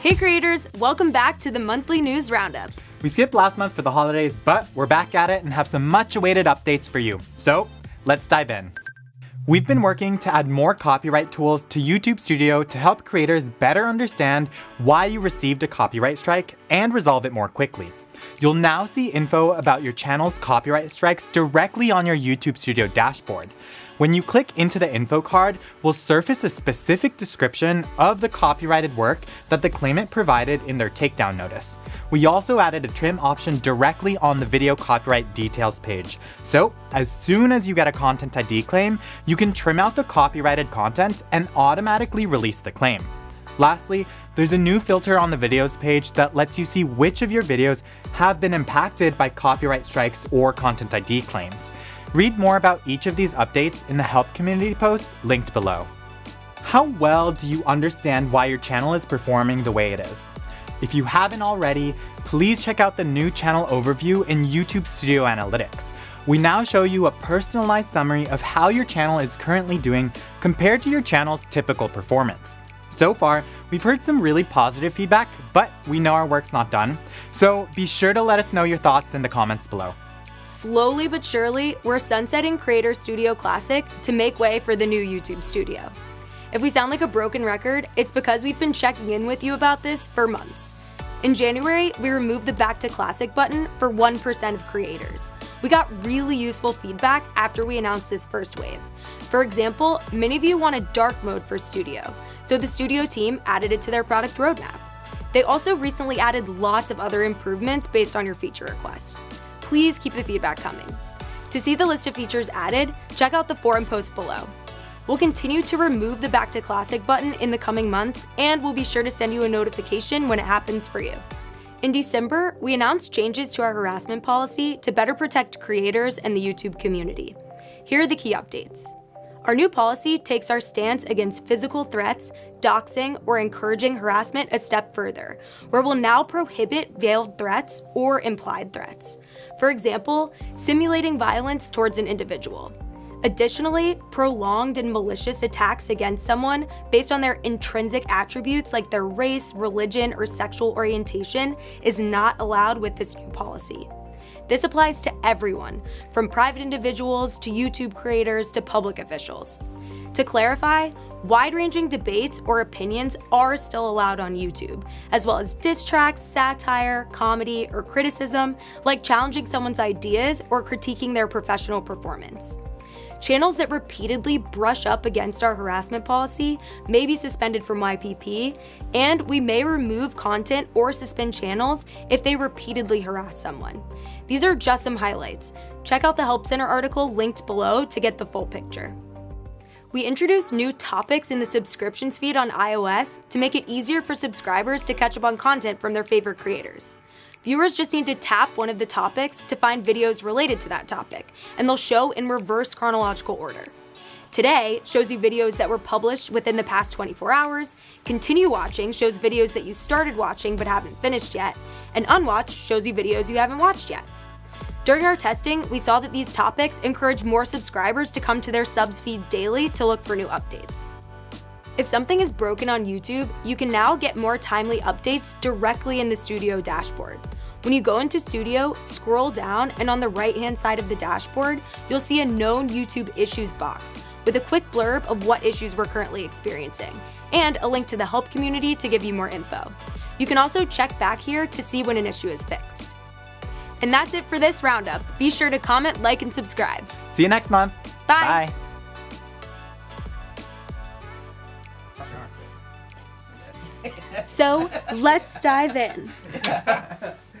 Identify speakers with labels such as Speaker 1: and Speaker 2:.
Speaker 1: Hey creators, welcome back to the monthly news roundup.
Speaker 2: We skipped last month for the holidays, but we're back at it and have some much awaited updates for you. So let's dive in. We've been working to add more copyright tools to YouTube Studio to help creators better understand why you received a copyright strike and resolve it more quickly. You'll now see info about your channel's copyright strikes directly on your YouTube Studio dashboard. When you click into the info card, we'll surface a specific description of the copyrighted work that the claimant provided in their takedown notice. We also added a trim option directly on the video copyright details page. So, as soon as you get a Content ID claim, you can trim out the copyrighted content and automatically release the claim. Lastly, there's a new filter on the videos page that lets you see which of your videos have been impacted by copyright strikes or Content ID claims. Read more about each of these updates in the Help Community post linked below. How well do you understand why your channel is performing the way it is? If you haven't already, please check out the new channel overview in YouTube Studio Analytics. We now show you a personalized summary of how your channel is currently doing compared to your channel's typical performance. So far, we've heard some really positive feedback, but we know our work's not done. So be sure to let us know your thoughts in the comments below.
Speaker 1: Slowly but surely, we're sunsetting Creator Studio Classic to make way for the new YouTube Studio. If we sound like a broken record, it's because we've been checking in with you about this for months. In January, we removed the Back to Classic button for 1% of creators. We got really useful feedback after we announced this first wave. For example, many of you wanted dark mode for Studio, so the Studio team added it to their product roadmap. They also recently added lots of other improvements based on your feature request. Please keep the feedback coming. To see the list of features added, check out the forum post below. We'll continue to remove the Back to Classic button in the coming months, and we'll be sure to send you a notification when it happens for you. In December, we announced changes to our harassment policy to better protect creators and the YouTube community. Here are the key updates. Our new policy takes our stance against physical threats, doxing, or encouraging harassment a step further, where we'll now prohibit veiled threats or implied threats. For example, simulating violence towards an individual. Additionally, prolonged and malicious attacks against someone based on their intrinsic attributes like their race, religion, or sexual orientation is not allowed with this new policy. This applies to everyone, from private individuals to YouTube creators to public officials. To clarify, wide-ranging debates or opinions are still allowed on YouTube, as well as diss tracks, satire, comedy, or criticism, like challenging someone's ideas or critiquing their professional performance. Channels that repeatedly brush up against our harassment policy may be suspended from YPP, and we may remove content or suspend channels if they repeatedly harass someone. These are just some highlights. Check out the Help Center article linked below to get the full picture. We introduced new topics in the subscriptions feed on iOS to make it easier for subscribers to catch up on content from their favorite creators. Viewers just need to tap one of the topics to find videos related to that topic, and they'll show in reverse chronological order. Today shows you videos that were published within the past 24 hours, Continue Watching shows videos that you started watching but haven't finished yet, and Unwatched shows you videos you haven't watched yet. During our testing, we saw that these topics encourage more subscribers to come to their subs feed daily to look for new updates. If something is broken on YouTube, you can now get more timely updates directly in the Studio dashboard. When you go into Studio, scroll down, and on the right-hand side of the dashboard, you'll see a Known YouTube Issues box with a quick blurb of what issues we're currently experiencing, and a link to the Help community to give you more info. You can also check back here to see when an issue is fixed. And that's it for this roundup. Be sure to comment, like, and subscribe.
Speaker 2: See you next month.
Speaker 1: Bye.
Speaker 2: Bye.
Speaker 1: So let's dive in.